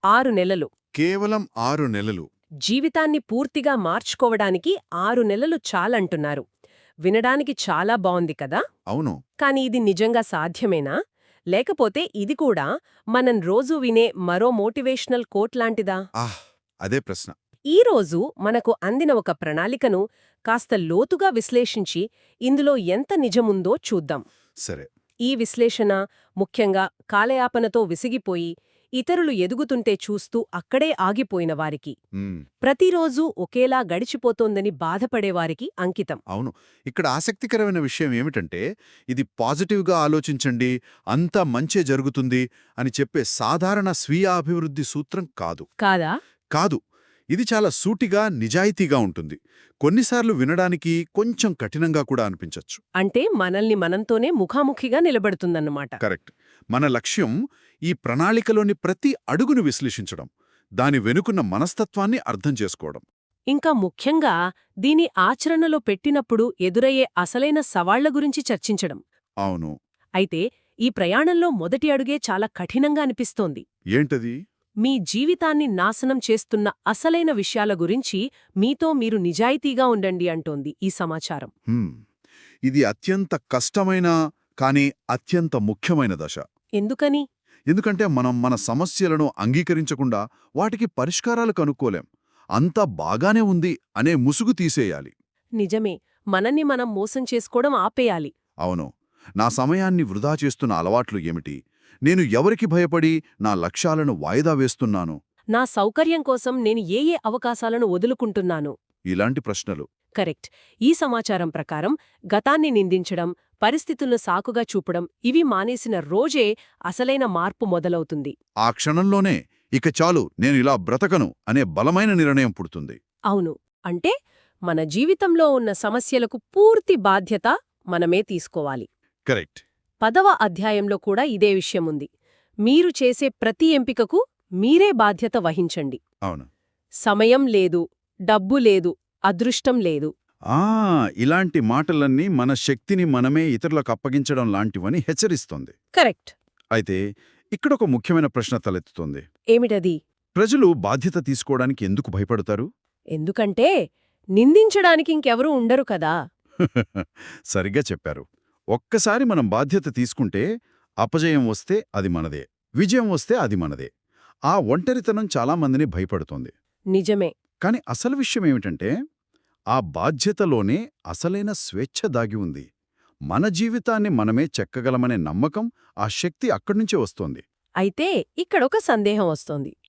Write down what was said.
6 నెలలు. కేవలం 6 నెలలు. జీవితాన్ని పూర్తిగా మార్చుకోవడానికి 6 నెలలు చాలంటున్నారు. వినడానికి చాలా బావుంది కదా. అవును. కాని ఇది నిజంగా సాధ్యమేనా? లేకపోతే ఇది కూడా మనం రోజూ వినే మరో మోటివేషనల్ కోట్ లాంటిదా? అదే ప్రశ్న. ఈరోజు మనకు అందిన ఒక ప్రణాళికను కాస్త లోతుగా విశ్లేషించి ఇందులో ఎంత నిజముందో చూద్దాం. సరే. ఈ విశ్లేషణ ముఖ్యంగా కాలయాపనతో విసిగిపోయి ఇతరులు ఎదుగుతుంటే చూస్తూ అక్కడే ఆగిపోయిన వారికి, ప్రతిరోజూ ఒకేలా గడిచిపోతోందని బాధపడేవారికి అంకితం. అవును. ఇక్కడ ఆసక్తికరమైన విషయం ఏమిటంటే, ఇది పాజిటివ్గా ఆలోచించండి, అంతా మంచే జరుగుతుంది అని చెప్పే సాధారణ స్వీయ అభివృద్ధి సూత్రం కాదు. కాదా? కాదు. ఇది చాలా సూటిగా, నిజాయితీగా ఉంటుంది. కొన్నిసార్లు వినడానికి కొంచెం కఠినంగా కూడా అనిపించచ్చు. అంటే మనల్ని మనంతోనే ముఖాముఖిగా నిలబడుతుందన్నమాట. కరెక్ట్. మన లక్ష్యం ఈ ప్రణాళికలోని ప్రతి అడుగును విశ్లేషించడం, దాని వెనుకున్న మనస్తత్వాన్ని అర్థం చేసుకోవడం. ఇంకా ముఖ్యంగా దీని ఆచరణలో పెట్టినప్పుడు ఎదురయ్యే అసలైన సవాళ్ల గురించి చర్చించడం. అవును. అయితే ఈ ప్రయాణంలో మొదటి అడుగే చాలా కఠినంగా అనిపిస్తోంది. ఏంటది? మీ జీవితాన్ని నాశనం చేస్తున్న అసలైన విషయాల గురించి మీతో మీరు నిజాయితీగా ఉండండి అంటోంది ఈ సమాచారం. ఇది అత్యంత కష్టమైన కానీ అత్యంత ముఖ్యమైన దశ. ఎందుకని? ఎందుకంటే మనం మన సమస్యలను అంగీకరించకుండా వాటికి పరిష్కారాలు కనుక్కోలేం. అంతా బాగానే ఉంది అనే ముసుగు తీసేయాలి. నిజమే. మనల్ని మనం మోసం చేసుకోవడం ఆపేయాలి. అవును. నా సమయాన్ని వృధా చేస్తున్న అలవాట్లు ఏమిటి? నేను ఎవరికి భయపడి నా లక్ష్యాలను వాయిదా వేస్తున్నాను? నా సౌకర్యం కోసం నేను ఏ అవకాశాలను వదులుకుంటున్నాను? ఇలాంటి ప్రశ్నలు. కరెక్ట్. ఈ సమాచారం ప్రకారం గతాన్ని నిందించడం, పరిస్థితులను సాకుగా చూపడం ఇవి మానేసిన రోజే అసలైన మార్పు మొదలవుతుంది. ఆ క్షణంలోనే ఇక చాలు, నేను ఇలా బ్రతకను అనే బలమైన నిర్ణయం పుడుతుంది. అవును. అంటే మన జీవితంలో ఉన్న సమస్యలకు పూర్తి బాధ్యత మనమే తీసుకోవాలి. కరెక్ట్. 10వ అధ్యాయంలో కూడా ఇదే విషయముంది. మీరు చేసే ప్రతి ఎంపికకు మీరే బాధ్యత వహించండి. అవును. సమయం లేదు, డబ్బు లేదు, అదృష్టం లేదు. ఇలాంటి మాటలన్నీ మన శక్తిని మనమే ఇతరులకు అప్పగించడం లాంటివని హెచ్చరిస్తోంది. కరెక్ట్. అయితే ఇక్కడొక ముఖ్యమైన ప్రశ్న తలెత్తుతోంది. ఏమిటది? ప్రజలు బాధ్యత తీసుకోవడానికి ఎందుకు భయపడతారు? ఎందుకంటే నిందించడానికి ఇంకెవరూ ఉండరు కదా. సరిగ్గా చెప్పారు. ఒక్కసారి మనం బాధ్యత తీసుకుంటే అపజయం వస్తే అది మనదే, విజయం వస్తే అది మనదే. ఆ ఒంటరితనం చాలామందిని భయపడుతోంది. నిజమే. కాని అసలు విషయమేమిటంటే, ఆ బాధ్యతలోనే అసలైన స్వేచ్ఛ దాగి ఉంది. మన జీవితాన్ని మనమే చెక్కగలమనే నమ్మకం, ఆ శక్తి అక్కడ్నుంచే వస్తోంది. అయితే ఇక్కడొక సందేహం వస్తోంది.